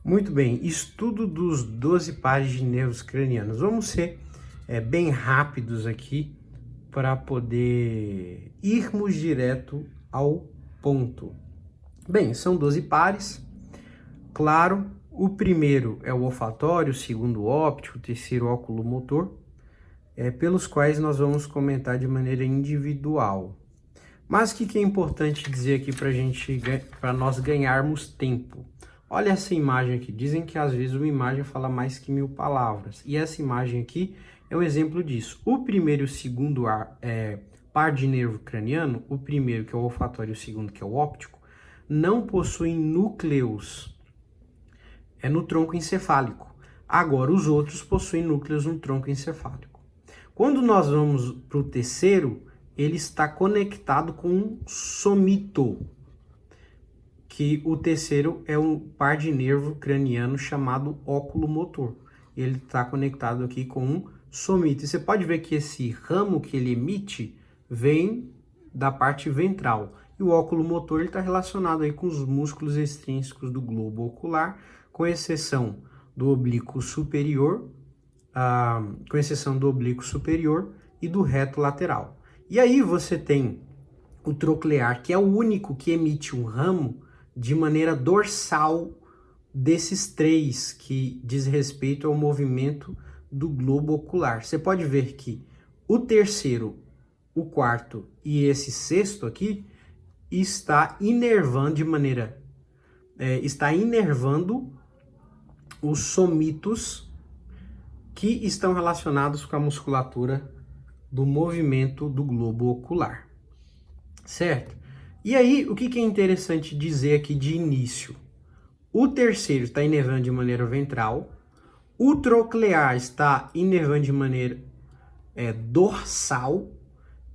Muito bem, estudo dos 12 pares de nervos cranianos. Vamos ser bem rápidos aqui para poder irmos direto ao ponto. Bem, são 12 pares, claro, o primeiro é o olfatório, o segundo o óptico, o terceiro o oculomotor, pelos quais nós vamos comentar de maneira individual. Mas o que é importante dizer aqui para nós ganharmos tempo? Olha essa imagem aqui. Dizem que às vezes uma imagem fala mais que 1000 palavras. E essa imagem aqui é um exemplo disso. O primeiro e o segundo par de nervo craniano, o primeiro que é o olfatório e o segundo que é o óptico, não possuem núcleos no tronco encefálico. Agora, os outros possuem núcleos no tronco encefálico. Quando nós vamos para o terceiro, ele está conectado com um somito, que o terceiro é um par de nervo craniano chamado oculomotor. Ele está conectado aqui com um somito. E você pode ver que esse ramo que ele emite vem da parte ventral. E o óculomotor está relacionado aí com os músculos extrínsecos do globo ocular, com exceção do oblíquo superior, e do reto lateral. E aí você tem o troclear, que é o único que emite um ramo de maneira dorsal desses três que diz respeito ao movimento do globo ocular. Você pode ver que o terceiro, o quarto e esse sexto aqui está inervando os somitos que estão relacionados com a musculatura do movimento do globo ocular, certo? E aí, o que é interessante dizer aqui de início? O terceiro está inervando de maneira ventral, o troclear está inervando de maneira dorsal,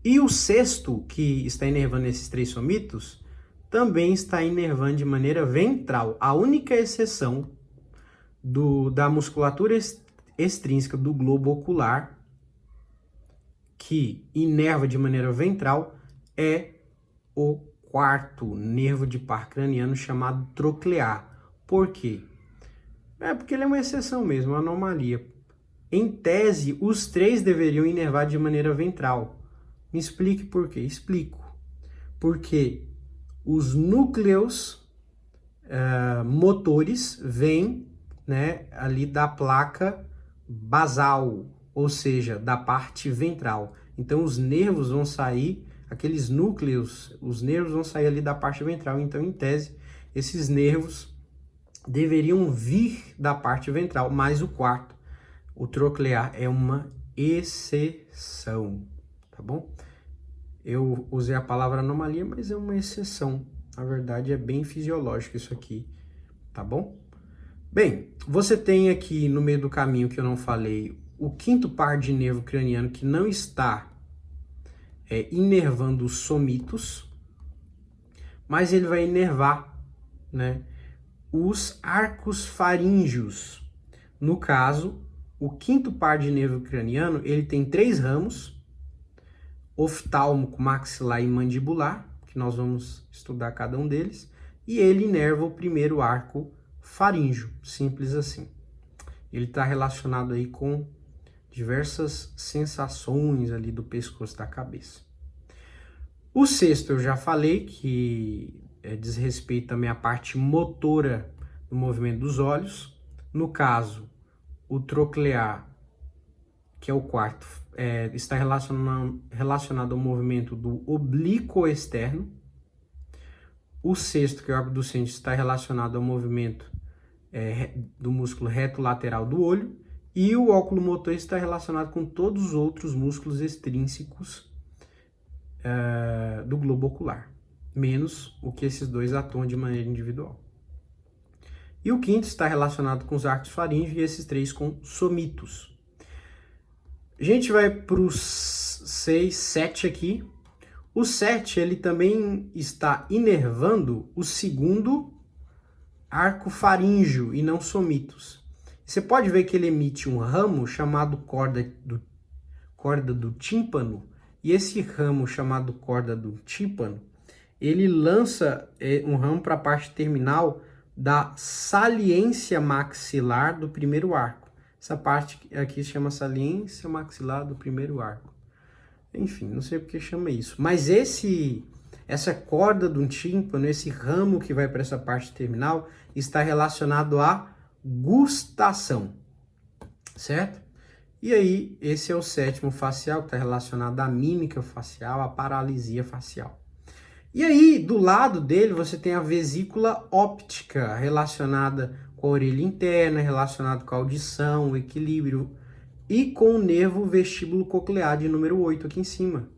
e o sexto, que está inervando esses três somitos, também está inervando de maneira ventral. A única exceção da musculatura extrínseca do globo ocular que inerva de maneira ventral é o quarto nervo de par craniano chamado troclear. Por quê? Porque ele é uma exceção mesmo, uma anomalia. Em tese, os três deveriam inervar de maneira ventral. Me explique por quê? Explico. Porque os núcleos motores vêm, ali da placa basal, ou seja, da parte ventral. Então os nervos vão sair, aqueles núcleos, os nervos vão sair ali da parte ventral. Então, em tese, esses nervos deveriam vir da parte ventral, mas o quarto, o troclear, é uma exceção, tá bom? Eu usei a palavra anomalia, mas é uma exceção. Na verdade, é bem fisiológico isso aqui, tá bom? Bem, você tem aqui no meio do caminho que eu não falei, o quinto par de nervo craniano que não está inervando os somitos, mas ele vai inervar, os arcos faríngeos. No caso, o quinto par de nervo craniano, ele tem 3 ramos, oftálmico, maxilar e mandibular, que nós vamos estudar cada um deles, e ele inerva o primeiro arco faríngeo, simples assim. Ele está relacionado aí com diversas sensações ali do pescoço da cabeça. O sexto eu já falei, que diz respeito também à parte motora do movimento dos olhos. No caso, o troclear, que é o quarto, está relacionado ao movimento do oblíquo externo. O sexto, que é o abducente, está relacionado ao movimento do músculo reto lateral do olho. E o oculomotor está relacionado com todos os outros músculos extrínsecos do globo ocular, menos o que esses dois atuam de maneira individual. E o quinto está relacionado com os arcos faríngeos e esses três com somitos. A gente vai para os 7 aqui. O 7, ele também está inervando o segundo arco faríngeo e não somitos. Você pode ver que ele emite um ramo chamado corda do tímpano, e esse ramo chamado corda do tímpano, ele lança um ramo para a parte terminal da saliência maxilar do primeiro arco. Essa parte aqui se chama saliência maxilar do primeiro arco. Enfim, não sei porque chama isso. Mas essa corda do tímpano, esse ramo que vai para essa parte terminal, está relacionado à gustação, certo? E aí, esse é o sétimo facial, que está relacionado à mímica facial, à paralisia facial. E aí, do lado dele, você tem a vesícula óptica, relacionada com a orelha interna, relacionada com a audição, o equilíbrio, e com o nervo vestíbulo coclear de número 8 aqui em cima.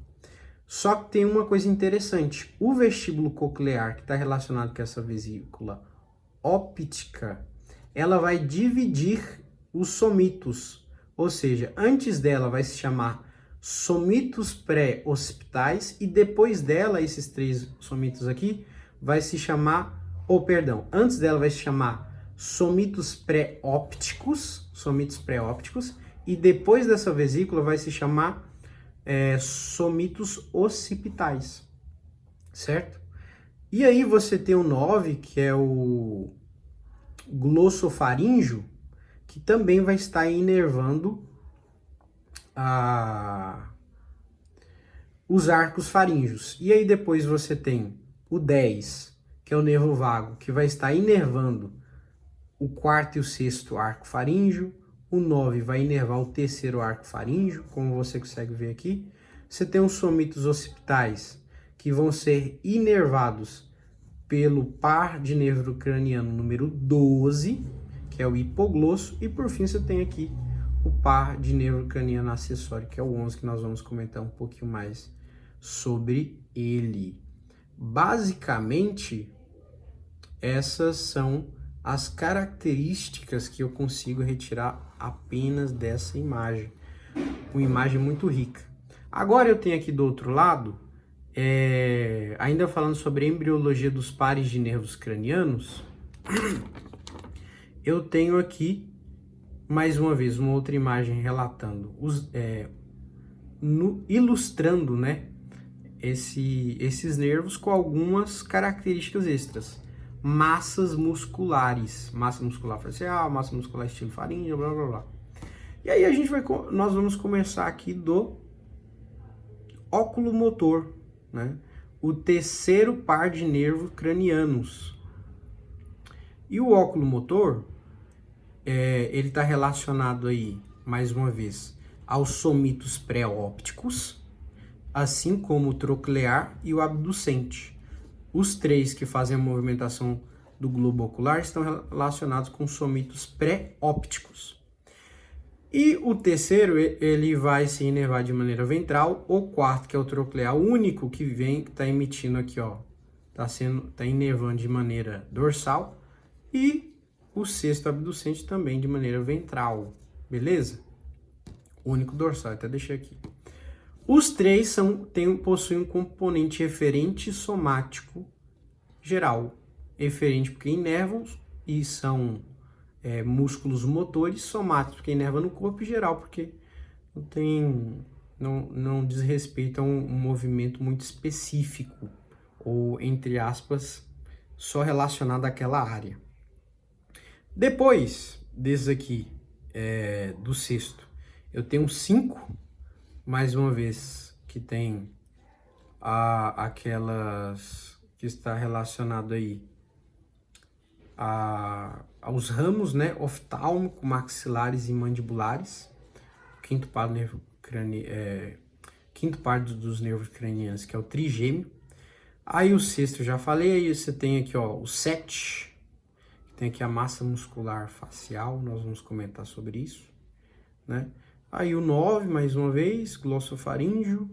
Só que tem uma coisa interessante. O vestíbulo coclear, que está relacionado com essa vesícula óptica, ela vai dividir os somitos. Ou seja, antes dela vai se chamar somitos pré-occipitais e depois dela, esses 3 somitos aqui, vai se chamar, antes dela vai se chamar somitos pré-ópticos, e depois dessa vesícula vai se chamar somitos occipitais, certo? E aí você tem o 9, que é o glossofaríngeo, que também vai estar inervando os arcos faríngeos. E aí depois você tem o 10, que é o nervo vago, que vai estar inervando o 4º e o 6º arco faríngeo. O 9 vai inervar o 3º arco faríngeo, como você consegue ver aqui. Você tem os somitos occipitais, que vão ser inervados pelo par de nervo craniano número 12, que é o hipoglosso. E por fim você tem aqui o par de nervo craniano acessório, que é o 11, que nós vamos comentar um pouquinho mais sobre ele. Basicamente, essas são as características que eu consigo retirar apenas dessa imagem. Uma imagem muito rica. Agora eu tenho aqui do outro lado, ainda falando sobre a embriologia dos pares de nervos cranianos, eu tenho aqui, mais uma vez, uma outra imagem relatando, ilustrando, né, esses nervos com algumas características extras. Massas musculares, massa muscular facial, massa muscular estilo faríngea, blá blá blá. E aí nós vamos começar aqui do oculomotor, né? O terceiro par de nervos cranianos. E o oculomotor, ele está relacionado aí, mais uma vez, aos somitos pré-ópticos, assim como o troclear e o abducente. Os 3 que fazem a movimentação do globo ocular estão relacionados com somitos pré-ópticos. E o terceiro, ele vai se inervar de maneira ventral. O 4º, que é o troclear, o único que está emitindo aqui, ó, tá inervando de maneira dorsal. E o 6º abducente também de maneira ventral, beleza? O único dorsal, até deixei aqui. Os 3 possuem um componente eferente somático geral. Eferente porque inervam e são músculos motores, somáticos porque inerva no corpo, e geral porque não diz respeito a um movimento muito específico ou, entre aspas, só relacionado àquela área. Depois desses aqui, do 6º, eu tenho 5, mais uma vez, que tem aquelas que está relacionado aí aos ramos, né, oftálmico, maxilares e mandibulares. Quinto par dos nervos cranianos, que é o trigêmeo. Aí o 6º eu já falei. Aí você tem aqui, ó, o 7, tem aqui a massa muscular facial, nós vamos comentar sobre isso, né? Aí o 9, mais uma vez, glossofaríngeo,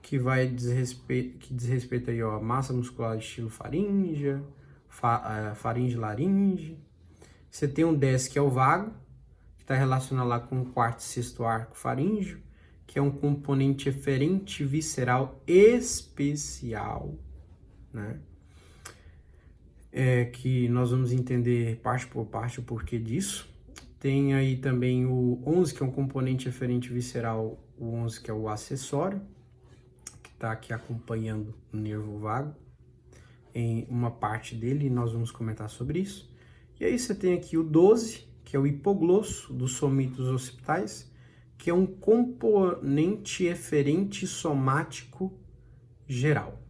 que diz respeito aí, ó, a massa muscular estilo faríngea, faringe-laringe. Você tem um 10, que é o vago, que está relacionado lá com o 4º e 6º arco faríngeo, que é um componente eferente visceral especial, né? Que nós vamos entender parte por parte o porquê disso. Tem aí também o 11, que é um componente eferente visceral, o 11, que é o acessório, que está aqui acompanhando o nervo vago, em uma parte dele, e nós vamos comentar sobre isso. E aí você tem aqui o 12, que é o hipoglosso dos somitos occipitais, que é um componente eferente somático geral.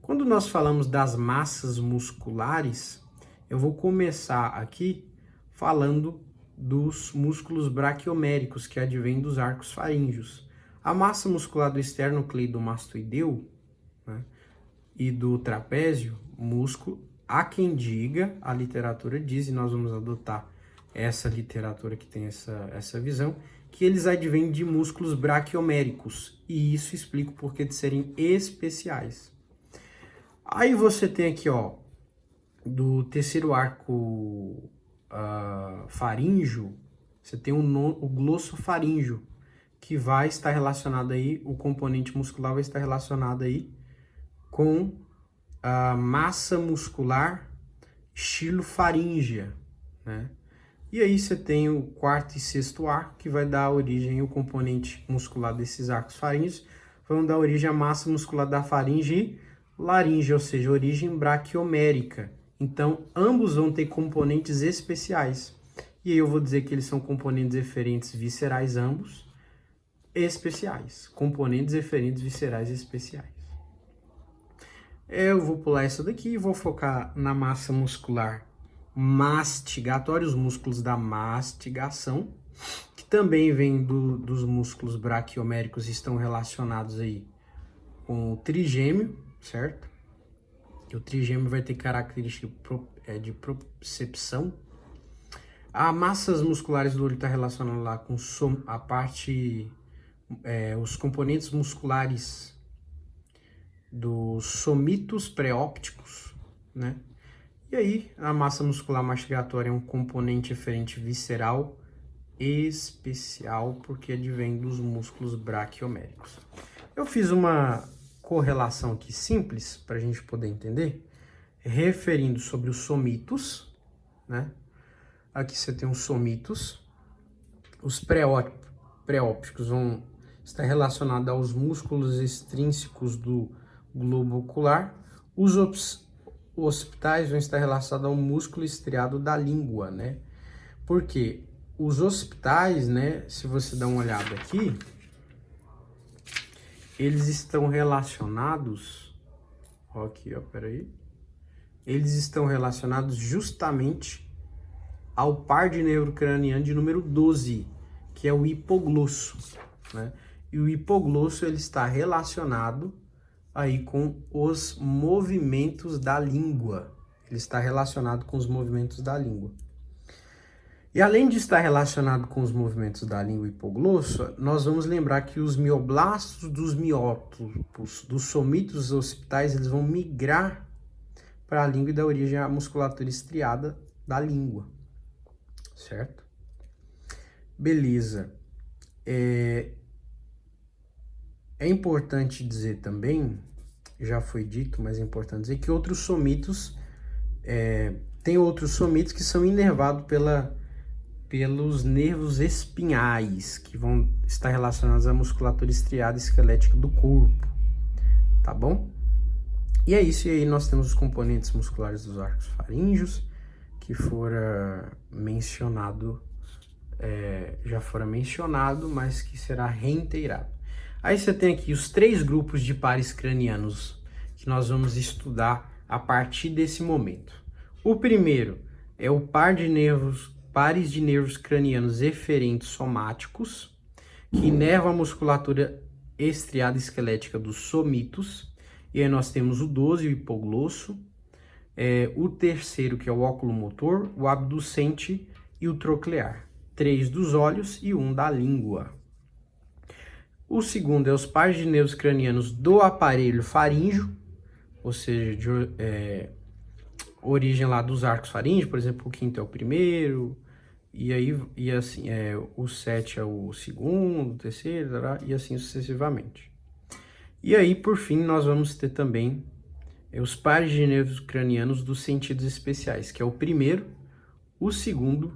Quando nós falamos das massas musculares, eu vou começar aqui falando dos músculos braquioméricos, que advêm dos arcos faríngeos. A massa muscular do esternocleidomastoideu, né, e do trapézio, músculo, há quem diga, a literatura diz, e nós vamos adotar essa literatura que tem essa visão, que eles advêm de músculos braquioméricos, e isso explica o porquê de serem especiais. Aí você tem aqui, ó, do terceiro arco faríngeo, você tem o glossofaríngeo, que vai estar relacionado aí, o componente muscular vai estar relacionado aí com a massa muscular estilofaríngea, né? E aí você tem o quarto e sexto arco, que vai dar origem ao componente muscular desses arcos faríngeos, vão dar origem à massa muscular da faringe e laringe, ou seja, origem braquiomérica. Então, ambos vão ter componentes especiais. E aí eu vou dizer que eles são componentes eferentes viscerais, ambos especiais. Componentes eferentes viscerais especiais. Eu vou pular essa daqui e vou focar na massa muscular mastigatória, os músculos da mastigação, que também vem dos músculos braquioméricos e estão relacionados aí com o trigêmeo, certo? E o trigêmeo vai ter característica de propriocepção. As massas musculares do olho está relacionada lá com a parte, os componentes musculares dos somitos pré-ópticos, né? E aí, a massa muscular mastigatória é um componente eferente visceral especial, porque advém dos músculos braquioméricos. Eu fiz uma correlação aqui simples, para a gente poder entender, referindo sobre os somitos, né? Aqui você tem os somitos, os pré-ópticos vão estar relacionados aos músculos extrínsecos do globo ocular, os occipitais vão estar relacionados ao músculo estriado da língua, né? Porque os occipitais, né, se você dá uma olhada aqui, eles estão relacionados, ó aqui, ó, peraí, eles estão relacionados justamente ao par de neurocraniano de número 12, que é o hipoglosso, né? E o hipoglosso, ele está relacionado aí com os movimentos da língua. Ele está relacionado com os movimentos da língua. E além de estar relacionado com os movimentos da língua hipoglossa, nós vamos lembrar que os mioblastos dos miótopos, dos somitos occipitais, eles vão migrar para a língua e dar origem à musculatura estriada da língua, certo? Beleza. É importante dizer também, já foi dito, mas é importante dizer que outros somitos, tem outros somitos que são inervados pelos nervos espinhais, que vão estar relacionados à musculatura estriada esquelética do corpo, tá bom? E é isso, e aí nós temos os componentes musculares dos arcos faríngeos, que já fora mencionado, mas que será reiterado. Aí você tem aqui os 3 grupos de pares cranianos que nós vamos estudar a partir desse momento. O primeiro é o pares de nervos cranianos eferentes somáticos, que inervam a musculatura estriada esquelética dos somitos. E aí nós temos o 12, o hipoglosso, o terceiro, que é o oculomotor, o abducente e o troclear. 3 dos olhos e 1 da língua. O segundo é os pares de nervos cranianos do aparelho faríngeo, ou seja, de origem lá dos arcos faríngeos, por exemplo, o quinto é o primeiro, e assim, o 7 é o segundo, o terceiro, e assim sucessivamente. E aí, por fim, nós vamos ter também os pares de nervos cranianos dos sentidos especiais, que é o primeiro, o segundo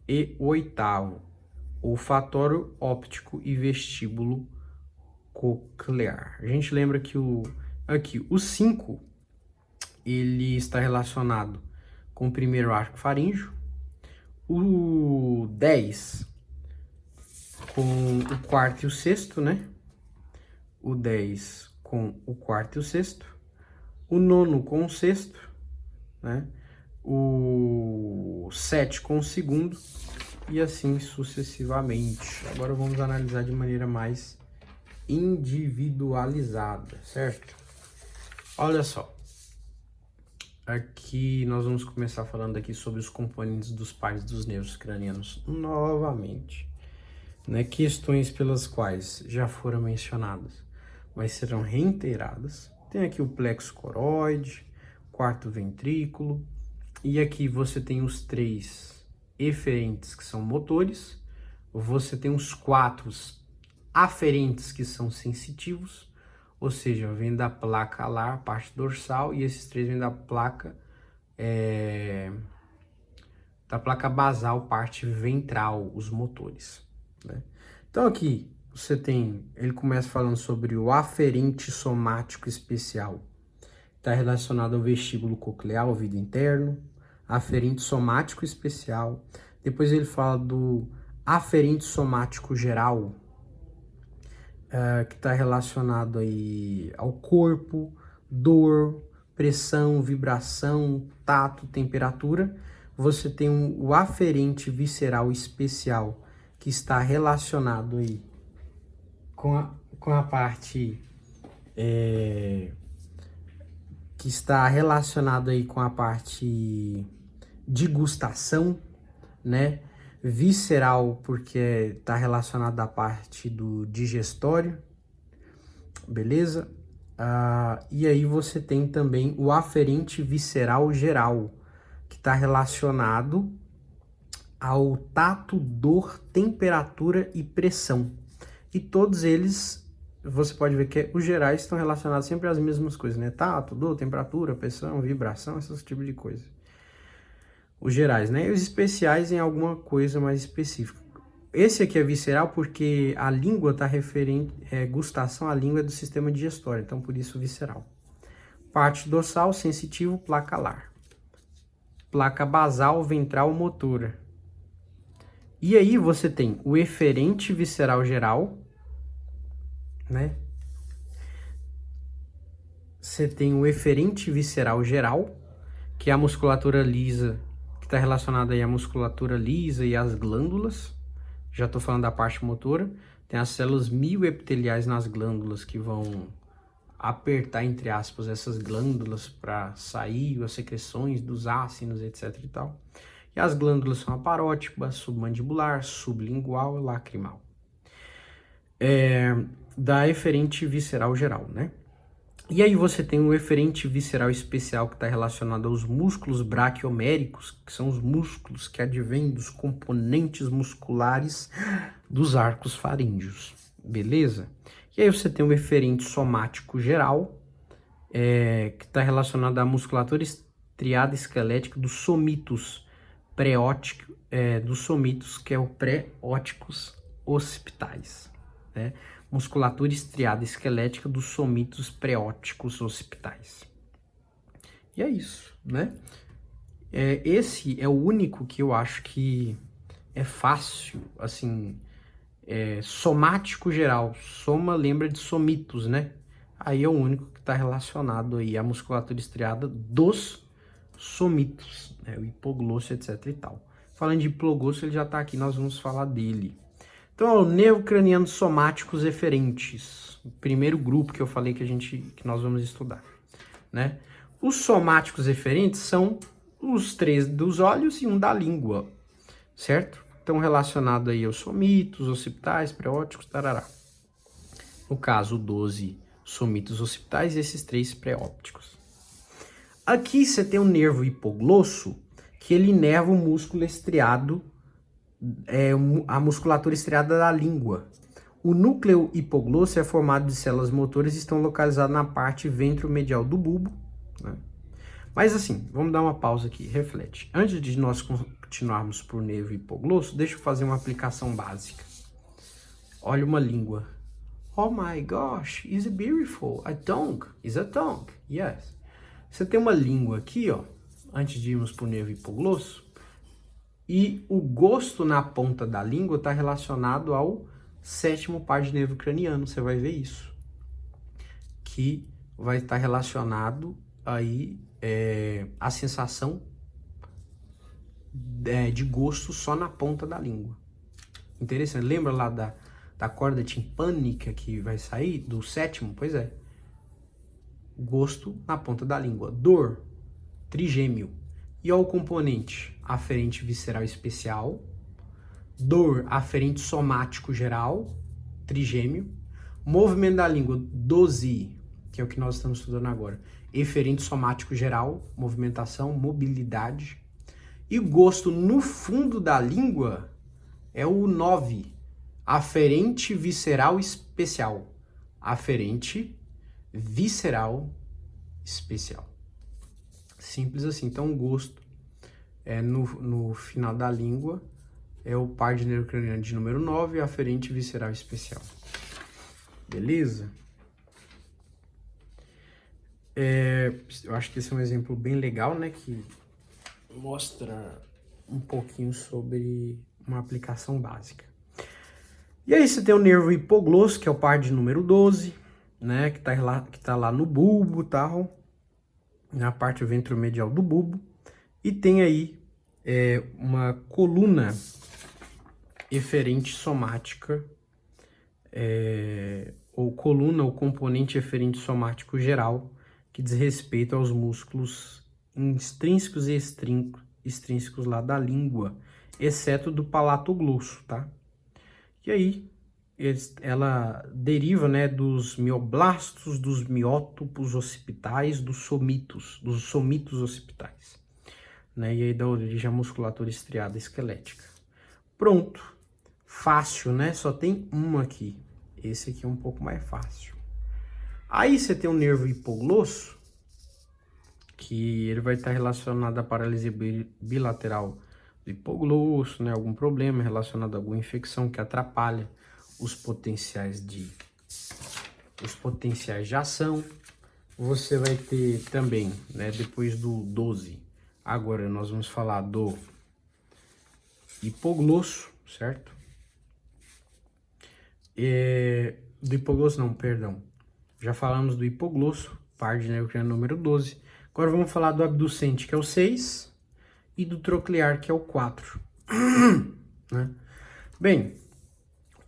e o oitavo. Olfatório, óptico e vestíbulo coclear. A gente lembra que o 5, ele está relacionado com o primeiro arco faríngeo, o 10 com o quarto e o sexto, né? O 10 com o quarto e o sexto, o nono com o sexto, né? O 7 com o segundo e assim sucessivamente. Agora vamos analisar de maneira mais individualizada, certo? Olha só. Aqui nós vamos começar falando aqui sobre os componentes dos pares dos nervos cranianos novamente, né? Questões pelas quais já foram mencionadas, mas serão reiteradas. Tem aqui o plexo coroide, quarto ventrículo, e aqui você tem os 3 eferentes que são motores, você tem os 4 aferentes que são sensitivos, ou seja, vem da placa alar, parte dorsal, e esses 3 vêm da placa basal, parte ventral, os motores, né? Então aqui você tem, ele começa falando sobre o aferente somático especial, está relacionado ao vestíbulo coclear, ouvido interno, aferente somático especial. Depois ele fala do aferente somático geral, que está relacionado aí ao corpo, dor, pressão, vibração, tato, temperatura. Você tem o aferente visceral especial, que está relacionado aí com a parte que está relacionado aí com a parte de gustação, né? Visceral, porque está relacionado à parte do digestório, beleza? E aí você tem também o aferente visceral geral, que está relacionado ao tato, dor, temperatura e pressão. E todos eles, você pode ver que os gerais estão relacionados sempre às mesmas coisas, né? Tato, dor, temperatura, pressão, vibração, esses tipos de coisa. Os gerais, né? E os especiais em alguma coisa mais específica. Esse aqui é visceral porque a língua está referente, gustação, a língua é do sistema digestório, então por isso visceral. Parte dorsal, sensitivo, placa alar. Placa basal, ventral, motora. E aí você tem o eferente visceral geral, né? Você tem o eferente visceral geral, que é a musculatura lisa, que está relacionada aí à musculatura lisa e às glândulas. Já estou falando da parte motora. Tem as células mioepiteliais nas glândulas que vão apertar, entre aspas, essas glândulas para sair as secreções dos ácidos, etc e tal. E as glândulas são a parótipa, submandibular, sublingual e lacrimal. Da eferente visceral geral, né? E aí você tem o eferente visceral especial, que está relacionado aos músculos braquioméricos, que são os músculos que advêm dos componentes musculares dos arcos faríngeos, beleza? E aí você tem o eferente somático geral, que está relacionado à musculatura estriada esquelética dos somitos pré-óticos, que é o pré-óticos occipitais, né? Musculatura estriada esquelética dos somitos pré-óticos occipitais. E é isso, né? Esse é o único que eu acho que é fácil, assim, somático geral. Soma lembra de somitos, né? Aí é o único que está relacionado aí à musculatura estriada dos somitos, né? O hipoglóssio, etc e tal. Falando de hipoglóssio, ele já está aqui, nós vamos falar dele. Então, o nervo craniano somáticos eferentes, o primeiro grupo que eu falei que nós vamos estudar, né? Os somáticos eferentes são os 3 dos olhos e um da língua, certo? Estão relacionados aí aos somitos, occipitais, pré-óticos, tarará. No caso, 12 somitos occipitais e esses 3 pré-ópticos. Aqui você tem o nervo hipoglosso, que ele inerva o músculo estriado, a musculatura estriada da língua. O núcleo hipoglosso é formado de células motoras e estão localizadas na parte ventromedial do bulbo, né? Mas assim, vamos dar uma pausa aqui, reflete. Antes de nós continuarmos por nervo hipoglosso, deixa eu fazer uma aplicação básica. Olha uma língua. Oh my gosh, is it beautiful? A tongue. Is a tongue. Yes. Você tem uma língua aqui, ó. antes de irmos para o nervo hipoglosso. E o gosto na ponta da língua está relacionado ao sétimo par de nervo craniano, você vai ver isso. Que vai estar relacionado aí a sensação de gosto só na ponta da língua. Interessante, lembra lá da corda timpânica que vai sair do sétimo? Pois é. Gosto na ponta da língua. Dor, trigêmeo. E ao componente aferente visceral especial, dor aferente somático geral, trigêmeo, movimento da língua, 12, que é o que nós estamos estudando agora, eferente somático geral, movimentação, mobilidade, e gosto no fundo da língua é o 9, aferente visceral especial, aferente visceral especial. Simples assim. Então, o gosto no final da língua é o par de nervo craniano de número 9, aferente visceral especial. Beleza? Eu acho que esse é um exemplo bem legal, né? Que mostra um pouquinho sobre uma aplicação básica. E aí você tem o nervo hipoglosso, que é o par de número 12, né? Que tá lá no bulbo e tal, na parte ventromedial do bulbo. E tem aí uma coluna eferente somática, ou coluna ou componente eferente somático geral, que diz respeito aos músculos intrínsecos e extrínsecos lá da língua, exceto do palato glosso, tá? E aí, ela deriva, né, dos mioblastos, dos miótopos occipitais, dos somitos occipitais, né? E aí dá origem à musculatura estriada esquelética. Pronto. Fácil, né? Só tem uma aqui. Esse aqui é um pouco mais fácil. Aí você tem o nervo hipoglosso, que ele vai estar relacionado à paralisia bilateral do hipoglosso, né? Algum problema relacionado a alguma infecção que atrapalha os potenciais de ação. Você vai ter também, né, depois do 12, agora nós vamos falar do hipoglosso, certo? Do hipoglosso não, perdão. Já falamos do hipoglosso, par de nervo craniano número 12. Agora vamos falar do abducente, que é o 6, e do troclear, que é o 4. Né? Bem,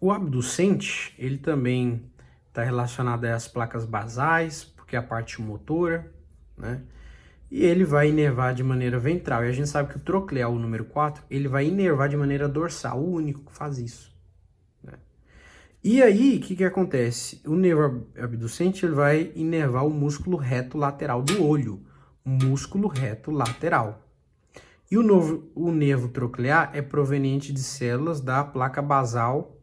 o abducente, ele também está relacionado às placas basais, porque é a parte motora, né? E ele vai inervar de maneira ventral. E a gente sabe que o troclear, o número 4, ele vai inervar de maneira dorsal, o único que faz isso. Né? E aí, o que acontece? O nervo abducente, ele vai inervar o músculo reto lateral do olho, o músculo reto lateral. E o nervo troclear é proveniente de células da placa basal,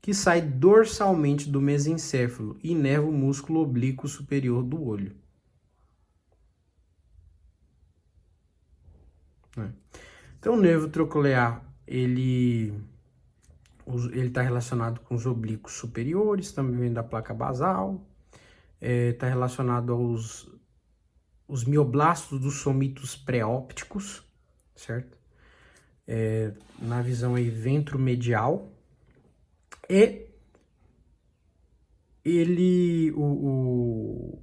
que sai dorsalmente do mesencéfalo e inerva o músculo oblíquo superior do olho. Então, o nervo troclear, ele está relacionado com os oblíquos superiores, também vem da placa basal, está relacionado aos mioblastos dos somitos pré-ópticos, certo? Na visão aí ventromedial. E o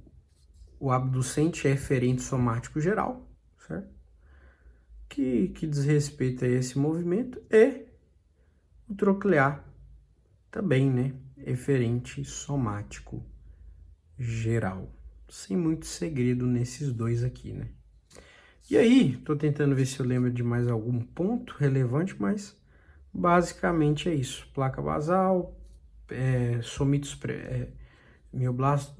abducente é eferente somático geral, certo? Que diz respeito a esse movimento, e o troclear também, né? Eferente somático geral. Sem muito segredo nesses dois aqui, né? E aí, tô tentando ver se eu lembro de mais algum ponto relevante, mas basicamente é isso. Placa basal, somitos, mioblasto,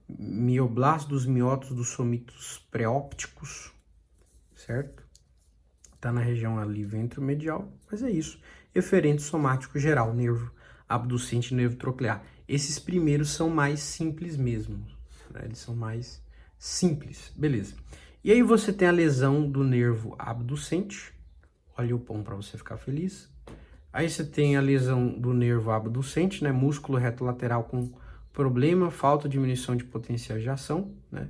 mioblasto dos miótos dos somitos pré-ópticos, certo? Tá na região ali ventromedial, mas é isso. Eferente somático geral, nervo abducente e nervo troclear. Esses primeiros são mais simples mesmo, né? Eles são mais simples, beleza. E aí você tem a lesão do nervo abducente, olha o pão para você ficar feliz. Aí você tem a lesão do nervo abducente, né? Músculo reto lateral com problema, falta de diminuição de potencial de ação, né?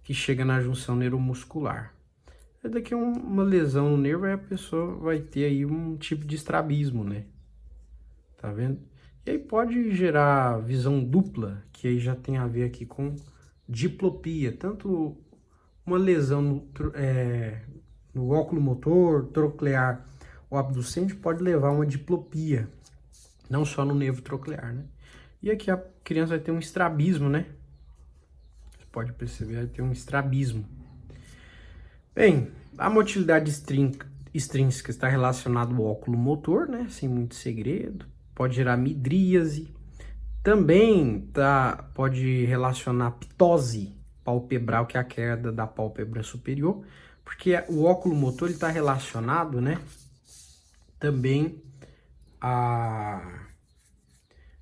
que chega na junção neuromuscular. Daqui uma lesão no nervo, aí a pessoa vai ter aí um tipo de estrabismo, né? Tá vendo? E aí pode gerar visão dupla, que aí já tem a ver aqui com diplopia, tanto uma lesão no óculo motor, troclear ou abducente pode levar a uma diplopia, não só no nervo troclear, né? E aqui a criança vai ter um estrabismo, né? Você pode perceber, vai ter um estrabismo. Bem, a motilidade extrínseca está relacionada ao óculo motor, né? Sem muito segredo. Pode gerar midríase. Também pode relacionar ptose palpebral, que é a queda da pálpebra superior, porque o óculo motor está relacionado, né? Também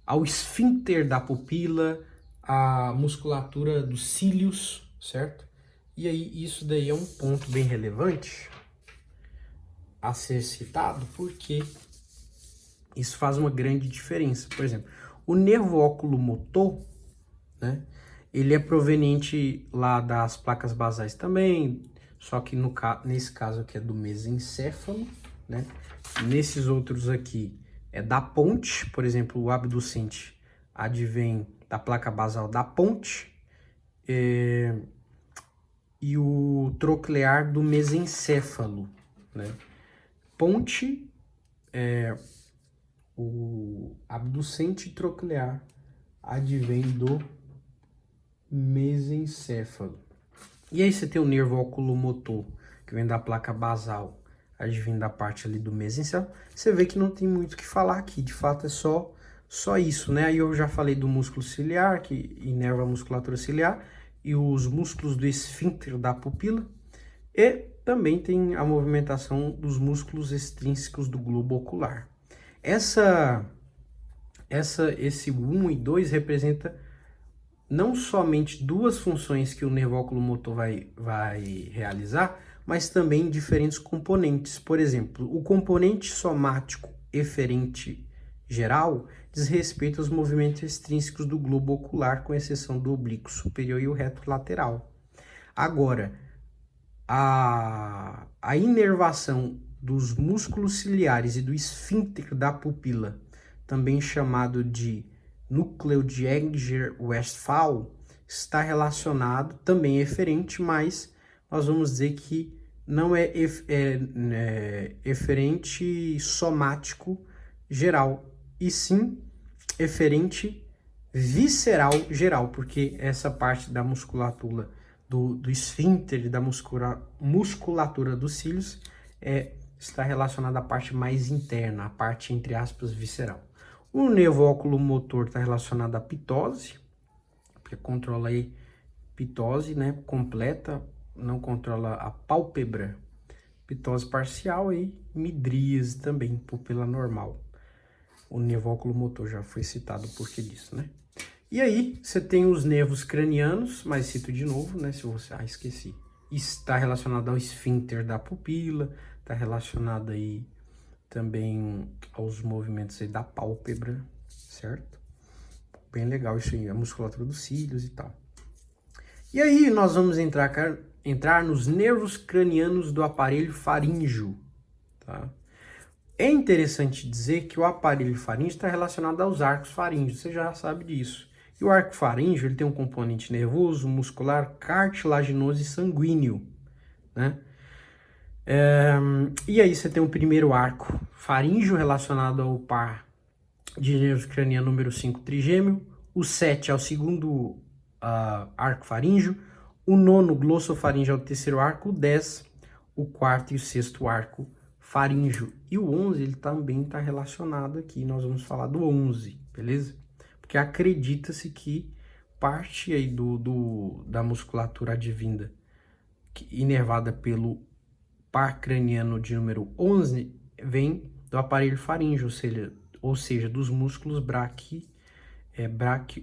ao esfíncter da pupila, à musculatura dos cílios, certo? E aí, isso daí é um ponto bem relevante a ser citado, porque isso faz uma grande diferença. Por exemplo, o nervo oculomotor, né, ele é proveniente lá das placas basais também, só que nesse caso aqui é do mesencéfalo, né? Nesses outros aqui é da ponte, por exemplo, o abducente advém da placa basal da ponte, e o troclear do mesencéfalo, né? Ponte o abducente troclear advém do mesencéfalo. E aí você tem o nervo oculomotor, que vem da placa basal, advém da parte ali do mesencéfalo. Você vê que não tem muito o que falar aqui, de fato é só isso, né? Aí eu já falei do músculo ciliar, que inerva a musculatura ciliar, e os músculos do esfíncter da pupila, e também tem a movimentação dos músculos extrínsecos do globo ocular. Esse 1 e 2 representa não somente duas funções que o nervo oculomotor vai realizar, mas também diferentes componentes. Por exemplo, o componente somático eferente geral diz respeito aos movimentos extrínsecos do globo ocular, com exceção do oblíquo superior e o reto lateral. Agora, a inervação dos músculos ciliares e do esfíncter da pupila, também chamado de núcleo de Enger-Westphal, está relacionado, também eferente, mas nós vamos dizer que não é eferente somático geral, e sim eferente visceral geral, porque essa parte da musculatura do esfíncter e da musculatura dos cílios está relacionada à parte mais interna, a parte, entre aspas, visceral. O nervo oculomotor está relacionado à pitose, porque controla aí pitose, né, completa, não controla a pálpebra. Pitose parcial e midríase também, pupila normal. O nervo oculomotor já foi citado porque disso, né? E aí, você tem os nervos cranianos, mas cito de novo, né, se você... esqueci. Está relacionado ao esfíncter da pupila, está relacionado aí também aos movimentos aí da pálpebra, certo? Bem legal isso aí, a musculatura dos cílios e tal. E aí nós vamos entrar nos nervos cranianos do aparelho faríngeo, tá? É interessante dizer que o aparelho faríngeo está relacionado aos arcos faríngeos, você já sabe disso. E o arco faríngeo ele tem um componente nervoso, muscular, cartilaginoso e sanguíneo, né? E aí você tem o primeiro arco faríngeo relacionado ao par de nervos cranianos número 5 trigêmeo, o 7 é o segundo arco faríngeo, o 9 glossofaríngeo é o terceiro arco, o 10 o quarto e o sexto arco faríngeo. E o 11 ele também está relacionado aqui, nós vamos falar do 11, beleza? Porque acredita-se que parte aí da musculatura advinda, inervada pelo par craniano de número 11, vem do aparelho faríngeo, ou seja, dos músculos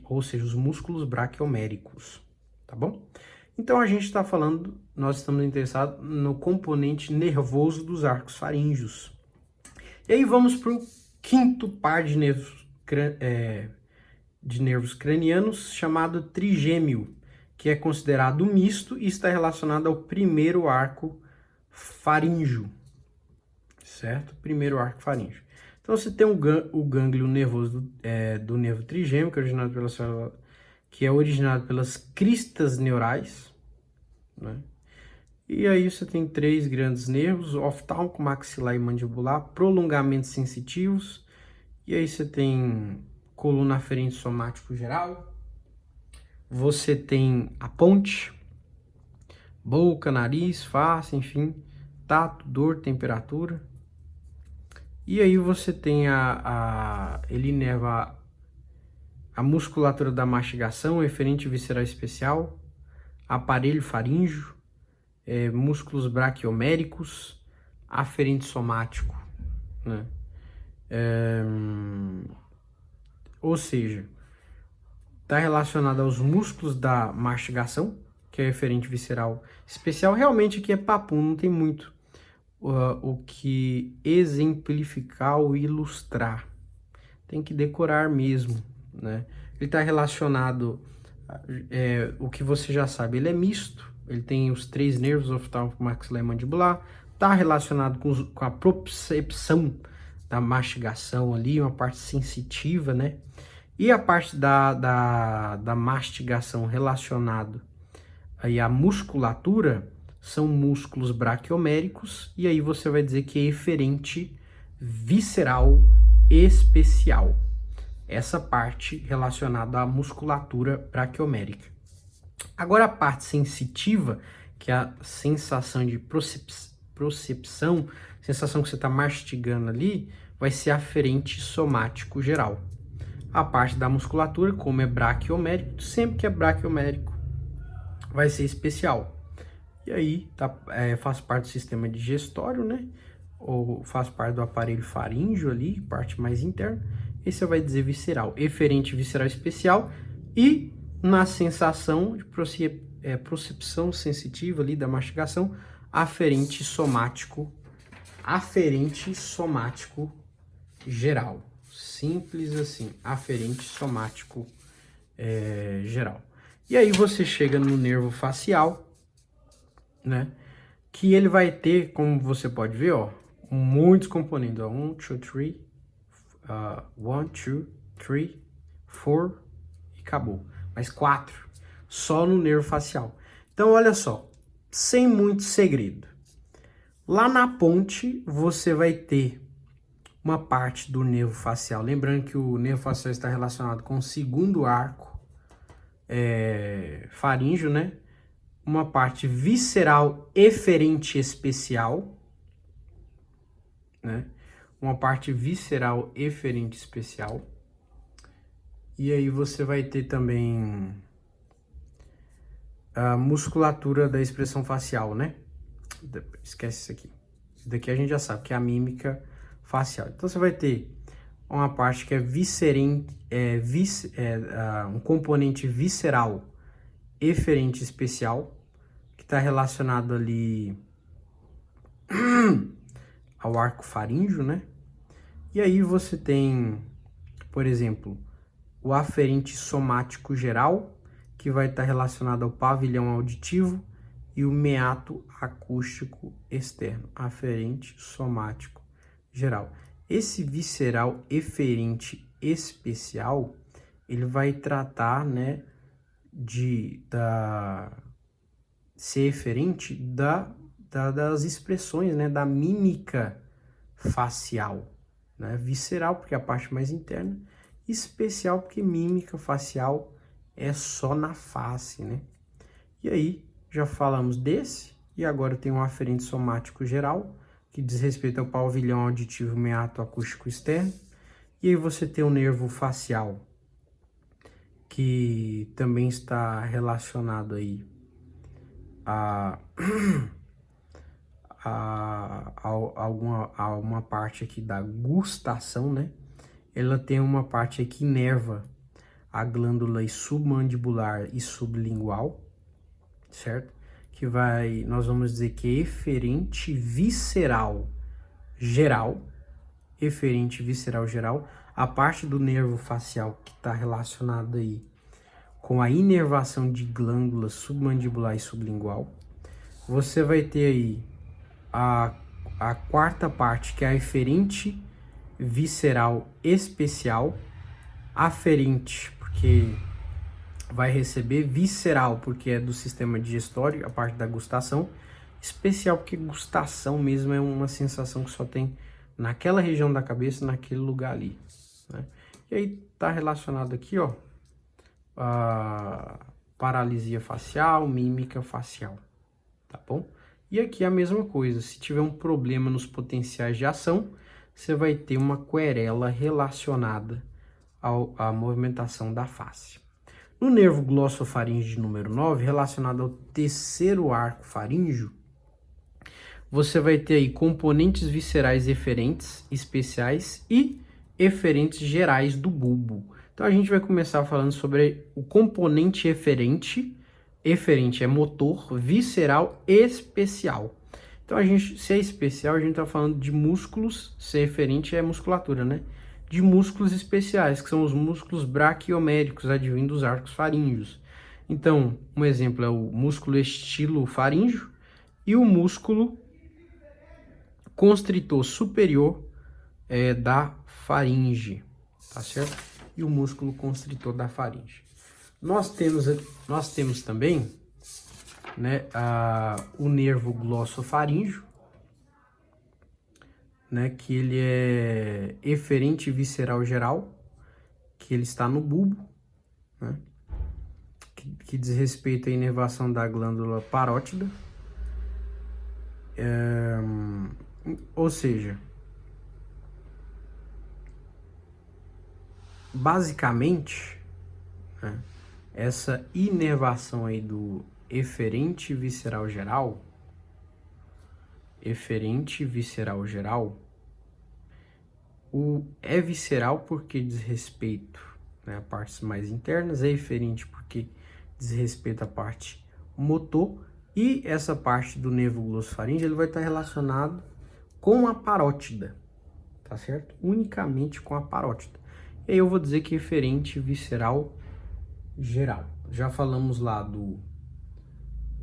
ou seja, os músculos braquioméricos, tá bom? Então a gente está falando, nós estamos interessados no componente nervoso dos arcos faríngeos. E aí vamos para o quinto par de nervos cranianos, chamado trigêmeo, que é considerado misto e está relacionado ao primeiro arco faríngeo, certo? Primeiro arco faríngeo. Então você tem o gânglio nervoso do nervo trigêmeo, que é originado pelas cristas neurais, né? E aí você tem 3 grandes nervos, oftálmico, maxilar e mandibular, prolongamentos sensitivos. E aí você tem coluna aferente somático geral. Você tem a ponte, boca, nariz, face, enfim, tato, dor, temperatura. E aí você tem ele inerva a musculatura da mastigação, eferente visceral especial, aparelho faríngeo, músculos braquioméricos, aferente somático, né? Ou seja, está relacionado aos músculos da mastigação, que é eferente visceral especial. Realmente aqui é papum, não tem muito o que exemplificar ou ilustrar. Tem que decorar mesmo, né? Ele está relacionado, o que você já sabe, ele é misto. Ele tem os 3 nervos, oftálmico, maxilar e mandibular. Está relacionado com a propriocepção da mastigação ali, uma parte sensitiva, né? E a parte da mastigação relacionado aí à musculatura são músculos braquioméricos, e aí você vai dizer que é eferente visceral especial. Essa parte relacionada à musculatura braquiomérica. Agora a parte sensitiva, que é a sensação de procepção, sensação que você está mastigando ali, vai ser aferente somático geral. A parte da musculatura, como é braquiomérico, sempre que é braquiomérico, vai ser especial. E aí, faz parte do sistema digestório, né? Ou faz parte do aparelho faríngeo ali, parte mais interna. E você vai dizer visceral, eferente visceral especial. E na sensação de procepção sensitiva ali da mastigação, aferente somático geral. Simples assim, aferente somático geral. E aí você chega no nervo facial, né? Que ele vai ter, como você pode ver, ó, muitos componentes. Ó, 1, 2, 3, 4 e acabou. Mas 4 só no nervo facial. Então, olha só, sem muito segredo. Lá na ponte, você vai ter uma parte do nervo facial. Lembrando que o nervo facial está relacionado com o segundo arco faríngeo, né? Uma parte visceral eferente especial, né? Uma parte visceral eferente especial. E aí você vai ter também a musculatura da expressão facial, né? Esquece isso aqui. Isso daqui a gente já sabe que é a mímica facial. Então você vai ter uma parte que é um componente visceral eferente especial, que está relacionado ali ao arco faríngeo, né? E aí você tem, por exemplo, o aferente somático geral, que vai estar relacionado ao pavilhão auditivo, e o meato acústico externo, aferente somático geral. Esse visceral eferente especial, ele vai tratar, né, ser eferente das expressões, né, da mímica facial, né? Visceral, porque é a parte mais interna, especial, porque mímica facial é só na face, né? E aí, já falamos desse, e agora tem um aferente somático geral, que diz respeito ao pavilhão auditivo meato acústico externo. E aí você tem o nervo facial, que também está relacionado aí a uma parte aqui da gustação, né? Ela tem uma parte aqui que inerva a glândula submandibular e sublingual, certo? Que nós vamos dizer que é eferente visceral geral, a parte do nervo facial que está relacionado aí com a inervação de glândulas submandibular e sublingual. Você vai ter aí a quarta parte, que é a eferente visceral especial, aferente, porque vai receber, visceral, porque é do sistema digestório, a parte da gustação, especial, porque gustação mesmo é uma sensação que só tem naquela região da cabeça, naquele lugar ali, né? E aí tá relacionado aqui, ó, a paralisia facial, mímica facial, tá bom? E aqui a mesma coisa, se tiver um problema nos potenciais de ação, você vai ter uma querela relacionada à movimentação da face. No nervo glossofaríngeo número 9, relacionado ao terceiro arco faríngeo, você vai ter aí componentes viscerais eferentes especiais e eferentes gerais do bulbo. Então a gente vai começar falando sobre o componente eferente. Eferente é motor, visceral especial. Então se é especial, a gente está falando de músculos, se é eferente é musculatura, né? De músculos especiais, que são os músculos braquioméricos, advindos dos arcos faríngeos. Então, um exemplo é o músculo estilofaríngeo e o músculo constritor superior da faringe, tá certo? E o músculo constritor da faringe. Nós temos também, né, o nervo glossofaríngeo, né, que ele é eferente visceral geral, que ele está no bulbo, né, que diz respeito à inervação da glândula parótida, ou seja, basicamente, né, essa inervação aí do eferente visceral geral, é visceral porque diz respeito, né, a partes mais internas, é eferente porque diz respeito à parte motor, e essa parte do nervo glossofaríngeo ele vai estar relacionado com a parótida, tá certo? Unicamente com a parótida. E aí eu vou dizer que eferente visceral geral. Já falamos lá do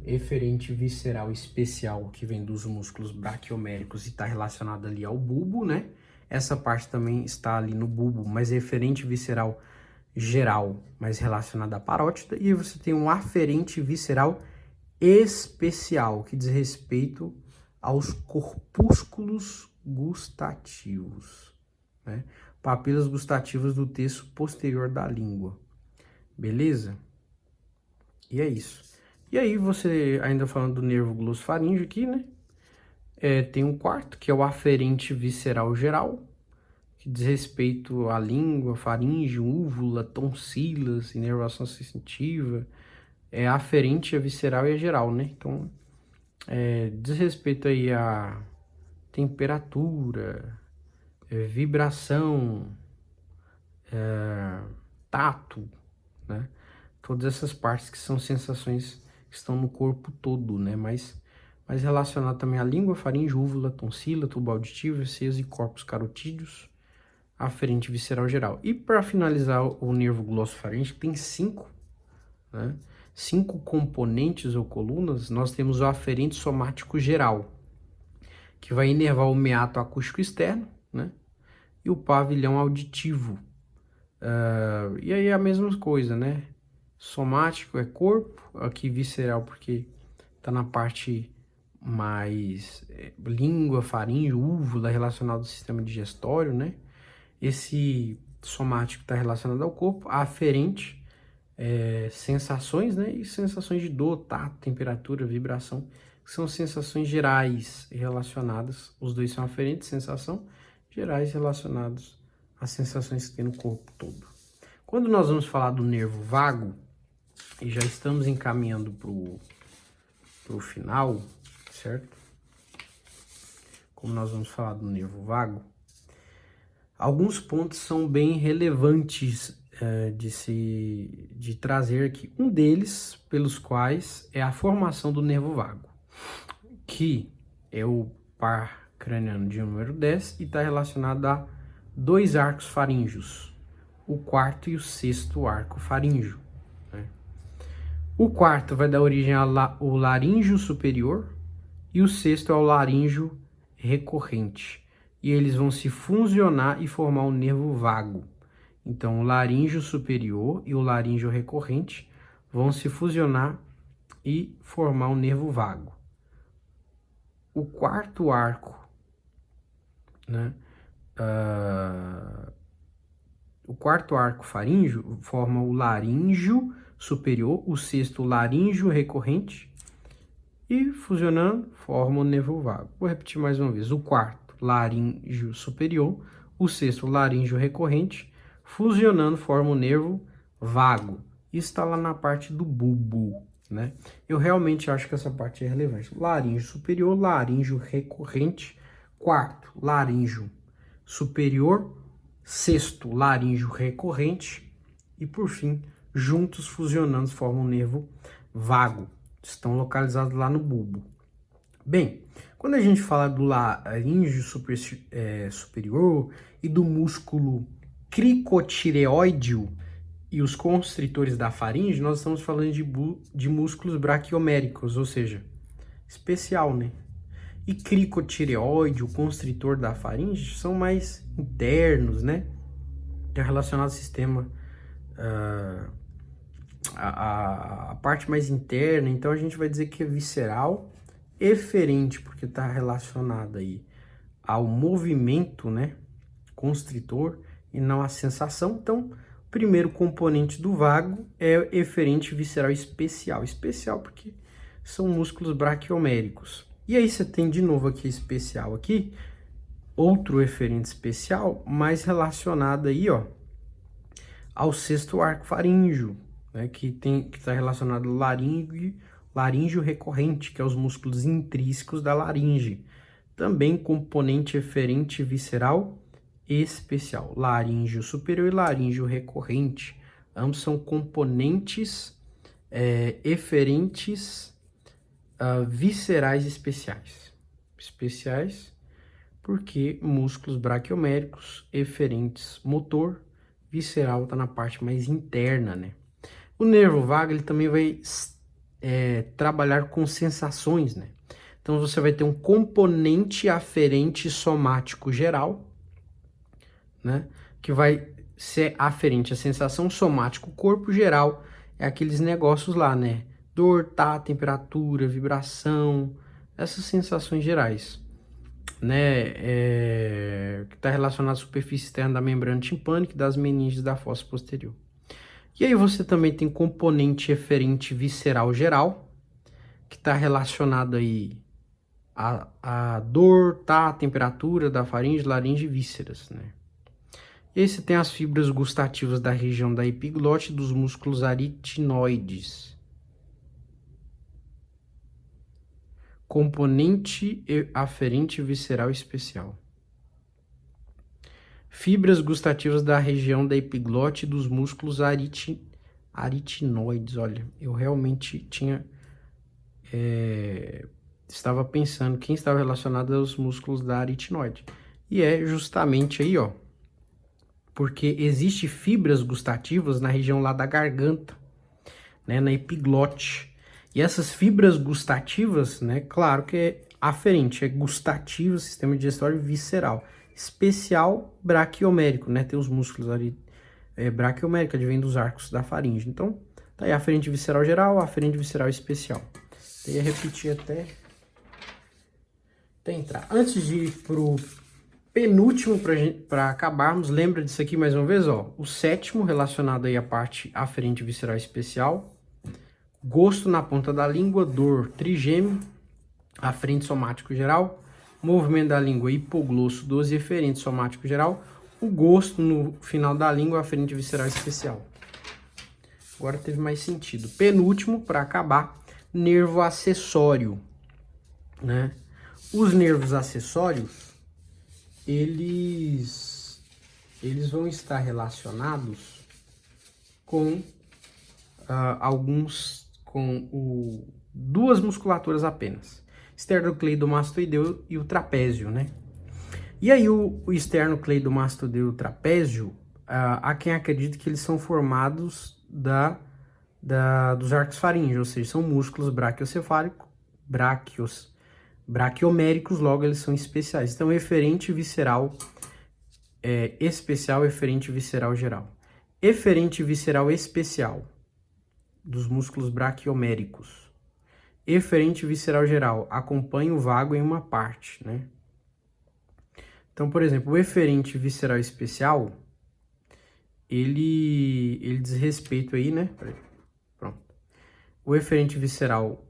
eferente visceral especial, que vem dos músculos braquioméricos e está relacionado ali ao bulbo, né? Essa parte também está ali no bulbo, mas é eferente visceral geral, mas relacionada à parótida. E você tem um aferente visceral especial, que diz respeito aos corpúsculos gustativos, né? Papilas gustativas do terço posterior da língua. Beleza? E é isso. E aí você, ainda falando do nervo glossofaríngeo aqui, né? Tem um quarto, que é o aferente visceral geral, que diz respeito à língua, faringe, úvula, tonsilas, inervação sensitiva. É aferente, a visceral e a geral, né? Então, diz respeito aí a temperatura, vibração, tato, né? Todas essas partes que são sensações que estão no corpo todo, né? Mas relacionado também à língua, faringe, úvula, tonsila, tubo auditivo, seios e corpos carotídeos, aferente visceral geral. E para finalizar o nervo glossofaríngeo, tem 5, né? 5 componentes ou colunas. Nós temos o aferente somático geral, que vai inervar o meato acústico externo, né? E o pavilhão auditivo. E aí a mesma coisa, né? Somático é corpo, aqui visceral porque tá na parte mais língua, faringe, úvula, relacionado ao sistema digestório, né? Esse somático está relacionado ao corpo, aferente, sensações, né? E sensações de dor, tato, temperatura, vibração, que são sensações gerais relacionadas, os dois são aferentes, sensação, gerais relacionados às sensações que tem no corpo todo. Quando nós vamos falar do nervo vago, e já estamos encaminhando pro final, certo? Como nós vamos falar do nervo vago, alguns pontos são bem relevantes de trazer aqui. Um deles, pelos quais, é a formação do nervo vago, que é o par craniano de número 10 e está relacionado a 2 arcos faríngeos, o quarto e o sexto arco faríngeo, né? O quarto vai dar origem ao laríngeo superior e o sexto ao laríngeo recorrente. E eles vão se fusionar e formar um nervo vago. Então, o laríngeo superior e o laríngeo recorrente vão se fusionar e formar um nervo vago. O quarto arco, né? O quarto arco faríngeo forma o laríngeo superior, o sexto o laríngeo recorrente e fusionando forma o nervo vago. Vou repetir mais uma vez. O quarto laríngeo superior, o sexto laríngeo recorrente, fusionando forma o nervo vago. Isso está lá na parte do bulbo, né? Eu realmente acho que essa parte é relevante. Laríngeo superior, laríngeo recorrente, quarto laríngeo superior, sexto laríngeo recorrente e por fim, juntos fusionando formam um nervo vago. Estão localizados lá no bulbo. Bem, quando a gente fala do laríngeo superior e do músculo cricotireoideo e os constritores da faringe, nós estamos falando de músculos braquioméricos, ou seja, especial, né? E cricotireoide, o constritor da faringe, são mais internos, né? É relacionado ao sistema, a parte mais interna. Então a gente vai dizer que é visceral, eferente, porque está relacionado aí ao movimento, né? Constritor e não à sensação. Então, o primeiro componente do vago é eferente visceral especial. Especial porque são músculos braquioméricos. E aí você tem de novo aqui especial aqui, outro eferente especial, mais relacionado aí, ó, ao sexto arco faríngeo, né, que está relacionado ao laríngeo recorrente, que é os músculos intrínsecos da laringe. Também componente eferente visceral especial, laríngeo superior e laríngeo recorrente. Ambos são componentes eferentes viscerais especiais. Especiais porque músculos braquioméricos, eferentes motor, visceral está na parte mais interna, né? O nervo vago ele também vai trabalhar com sensações, né? Então você vai ter um componente aferente somático geral, né? Que vai ser aferente à sensação somático corpo geral, é aqueles negócios lá, né? Dor, tato, temperatura, vibração, essas sensações gerais, né? Que está relacionado à superfície externa da membrana timpânica e das meninges da fossa posterior. E aí você também tem componente eferente visceral geral, que está relacionado aí a dor, tato, temperatura da faringe, laringe e vísceras, né? E aí você tem as fibras gustativas da região da epiglote dos músculos aritinoides. Componente aferente visceral especial. Fibras gustativas da região da epiglote dos músculos aritinoides. Olha, eu realmente estava pensando quem estava relacionado aos músculos da aritinoide. E é justamente aí, ó, porque existe fibras gustativas na região lá da garganta, né, na epiglote. E essas fibras gustativas, né, claro que é aferente, é gustativo, sistema digestório visceral, especial braquiomérico, né, tem os músculos ali braquiomérico, advém dos arcos da faringe. Então, tá aí aferente visceral geral, aferente visceral especial. Eu ia repetir até entrar. Antes de ir pro penúltimo, para acabarmos, lembra disso aqui mais uma vez, ó. O sétimo, relacionado aí à parte aferente visceral especial. Gosto na ponta da língua, dor trigêmeo, aferente somático geral. Movimento da língua hipoglosso, 12 eferente somático geral. O gosto no final da língua, aferente visceral especial. Agora teve mais sentido. Penúltimo, para acabar, nervo acessório, né? Os nervos acessórios, eles vão estar relacionados com duas musculaturas apenas, esternocleidomastoideu e o trapézio, né? E aí o esternocleidomastoideu e o trapézio, há quem acredite que eles são formados da dos arcos faríneos, ou seja, são músculos braquiocefálicos, braquioméricos, logo eles são especiais. Então, eferente visceral especial, eferente visceral geral. Eferente visceral especial dos músculos braquioméricos. Eferente visceral geral acompanha o vago em uma parte, né? Então, por exemplo, o eferente visceral especial, ele diz respeito aí, né? Pronto. O eferente visceral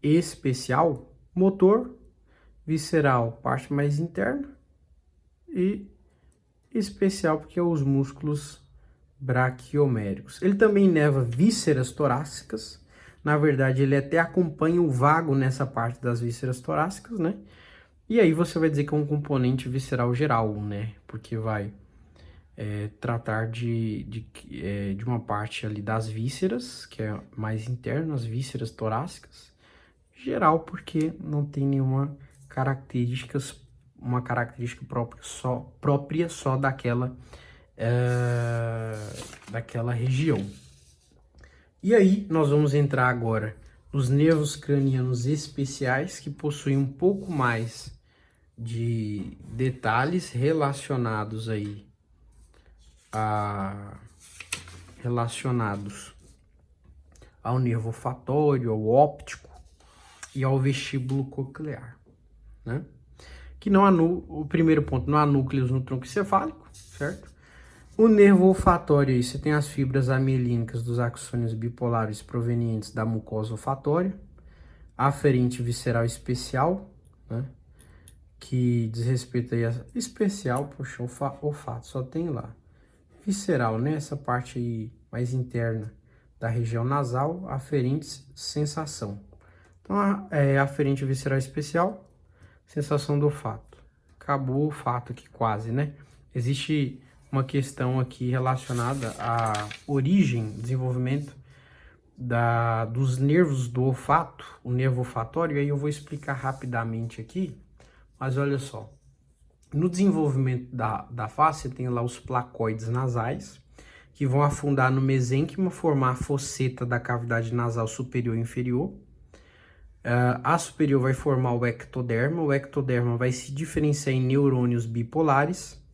especial, motor, visceral, parte mais interna, e especial porque é os músculos braquioméricos. Ele também inerva vísceras torácicas. Na verdade, ele até acompanha o vago nessa parte das vísceras torácicas, né? E aí você vai dizer que é um componente visceral geral, né? Porque vai tratar de uma parte ali das vísceras, que é mais interna, as vísceras torácicas. Geral, porque não tem nenhuma característica própria só daquela região. E aí, nós vamos entrar agora nos nervos cranianos especiais, que possuem um pouco mais de detalhes relacionados ao nervo olfatório, ao óptico e ao vestíbulo coclear, né? Que não há o primeiro ponto, não há núcleos no tronco encefálico, certo? O nervo olfatório aí, você tem as fibras amielínicas dos axônios bipolares provenientes da mucosa olfatória, aferente visceral especial, né? Que diz respeito aí a especial, poxa, olfato, só tem lá. Visceral, né? Essa parte aí mais interna da região nasal, aferente sensação. Então, aferente visceral especial, sensação do olfato. Acabou o olfato aqui quase, né? Existe uma questão aqui relacionada à origem, desenvolvimento dos nervos do olfato, o nervo olfatório, e aí eu vou explicar rapidamente aqui, mas olha só. No desenvolvimento da face, você tem lá os placoides nasais, que vão afundar no mesênquima, formar a fosseta da cavidade nasal superior e inferior. A superior vai formar o ectoderma vai se diferenciar em neurônios bipolares.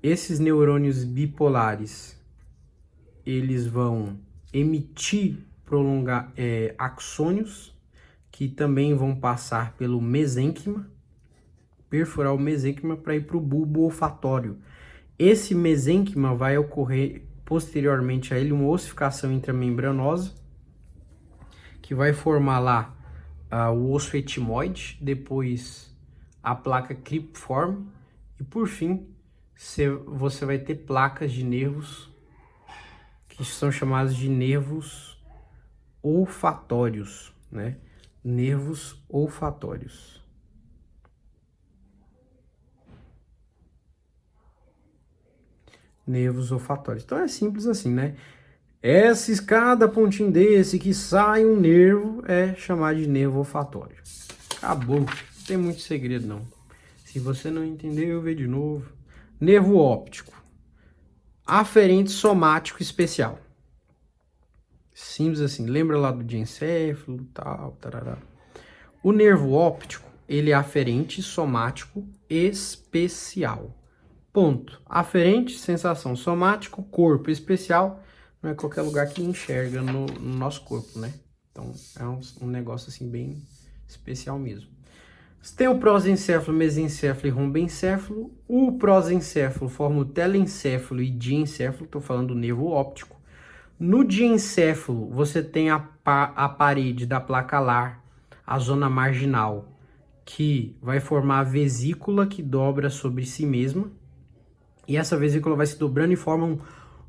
Esses neurônios bipolares, eles vão emitir, axônios, que também vão passar pelo mesênquima, perfurar o mesênquima para ir para o bulbo olfatório. Esse mesênquima vai ocorrer posteriormente a ele uma ossificação intramembranosa, que vai formar lá o osso etimoide, depois a placa cripiforme, e por fim você vai ter placas de nervos que são chamados de nervos olfatórios, né? Nervos olfatórios. Nervos olfatórios. Então é simples assim, né? Cada pontinho desse que sai um nervo é chamado de nervo olfatório. Acabou. Não tem muito segredo, não. Se você não entendeu, vê de novo. Nervo óptico. Aferente somático especial. Simples assim. Lembra lá do diencéfalo, tal, tarará. O nervo óptico, ele é aferente somático especial. Ponto. Aferente, sensação. Somático, corpo. Especial, não é qualquer lugar que enxerga no nosso corpo, né? Então, é um negócio assim bem especial mesmo. Você tem o prosencéfalo, mesencéfalo e rombencéfalo. O prosencéfalo forma o telencéfalo e diencéfalo, estou falando do nervo óptico. No diencéfalo, você tem a parede da placa alar, a zona marginal, que vai formar a vesícula que dobra sobre si mesma. E essa vesícula vai se dobrando e forma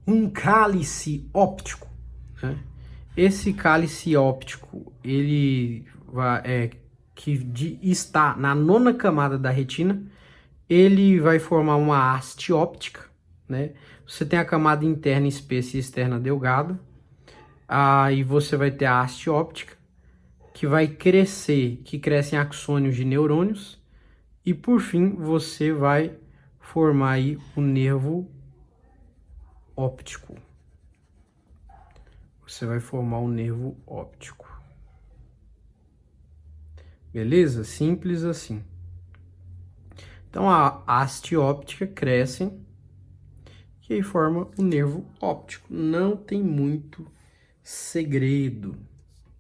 um cálice óptico, né? Esse cálice óptico, ele está na 9ª camada da retina, ele vai formar uma haste óptica, né? Você tem a camada interna espessa e externa delgada, aí você vai ter a haste óptica, que vai crescer, que crescem axônios de neurônios, e por fim você vai formar aí o nervo óptico. Você vai formar um nervo óptico. Beleza? Simples assim. Então a haste óptica cresce e aí forma o nervo óptico. Não tem muito segredo,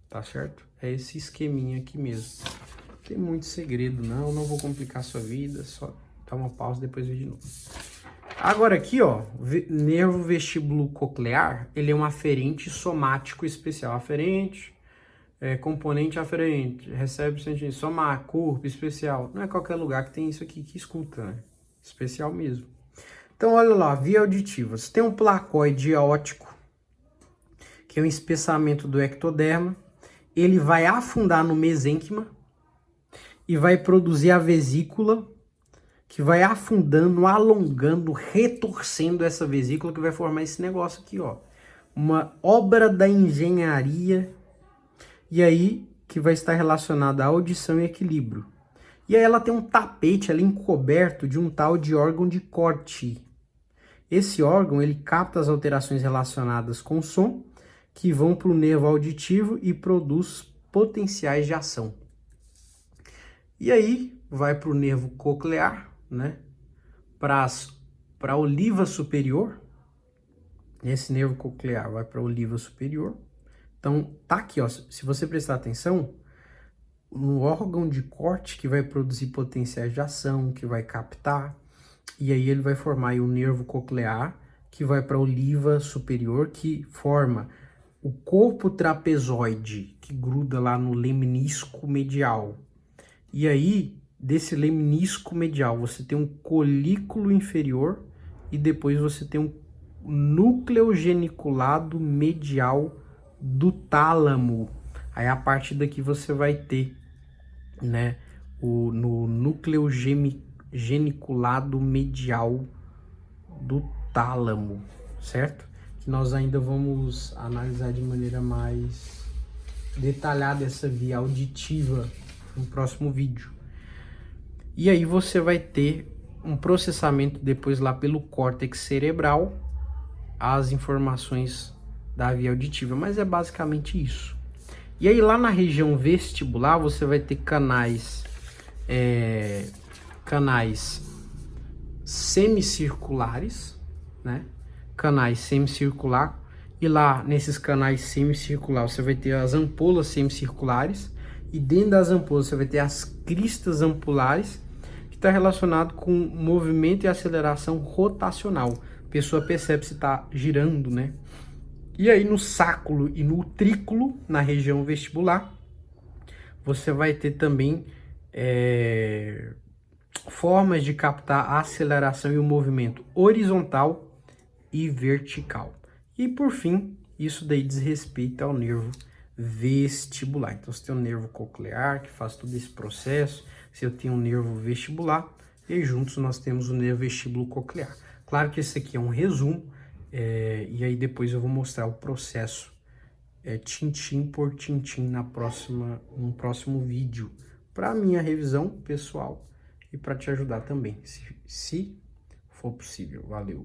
tá certo? É esse esqueminha aqui mesmo. Não tem muito segredo não vou complicar a sua vida, só dá uma pausa e depois ver de novo. Agora aqui, ó, nervo vestíbulo coclear, ele é um aferente somático especial. Aferente, componente aferente, recebe sentido, somar, corpo especial. Não é qualquer lugar que tem isso aqui que escuta, né? Especial mesmo. Então, olha lá, via auditiva. Você tem um placoide aótico, que é um espessamento do ectoderma. Ele vai afundar no mesênquima e vai produzir a vesícula, que vai afundando, alongando, retorcendo essa vesícula, que vai formar esse negócio aqui, ó. Uma obra da engenharia, e aí que vai estar relacionada à audição e equilíbrio. E aí ela tem um tapete ali encoberto de um tal de órgão de Corti. Esse órgão, ele capta as alterações relacionadas com o som, que vão para o nervo auditivo e produz potenciais de ação. E aí vai para o nervo coclear, né? Para a oliva superior. Esse nervo coclear vai para a oliva superior. Então, tá aqui, ó. Se você prestar atenção, no órgão de corte que vai produzir potenciais de ação, que vai captar, e aí ele vai formar aí o nervo coclear, que vai para a oliva superior, que forma o corpo trapezoide, que gruda lá no lemnisco medial. E aí, desse lemnisco medial, você tem um colículo inferior e depois você tem um núcleo geniculado medial do tálamo. Aí a partir daqui você vai ter, né, no núcleo geniculado medial do tálamo, certo? Que nós ainda vamos analisar de maneira mais detalhada essa via auditiva no próximo vídeo. E aí você vai ter um processamento depois lá pelo córtex cerebral, as informações da via auditiva, mas é basicamente isso. E aí lá na região vestibular você vai ter canais semicirculares, né? Canais semicircular, e lá nesses canais semicirculares você vai ter as ampolas semicirculares, e dentro das ampolas você vai ter as cristas ampulares, que está relacionado com movimento e aceleração rotacional. A pessoa percebe se está girando, né? E aí no sáculo e no utrículo, na região vestibular, você vai ter também formas de captar a aceleração e o movimento horizontal e vertical. E por fim, isso daí diz respeito ao nervo vestibular. Então você tem o nervo coclear, que faz todo esse processo, você tem o nervo vestibular, e juntos nós temos o nervo vestíbulo coclear. Claro que esse aqui é um resumo, e aí depois eu vou mostrar o processo tintim por tintim no próximo vídeo, para minha revisão pessoal e para te ajudar também, se for possível. Valeu!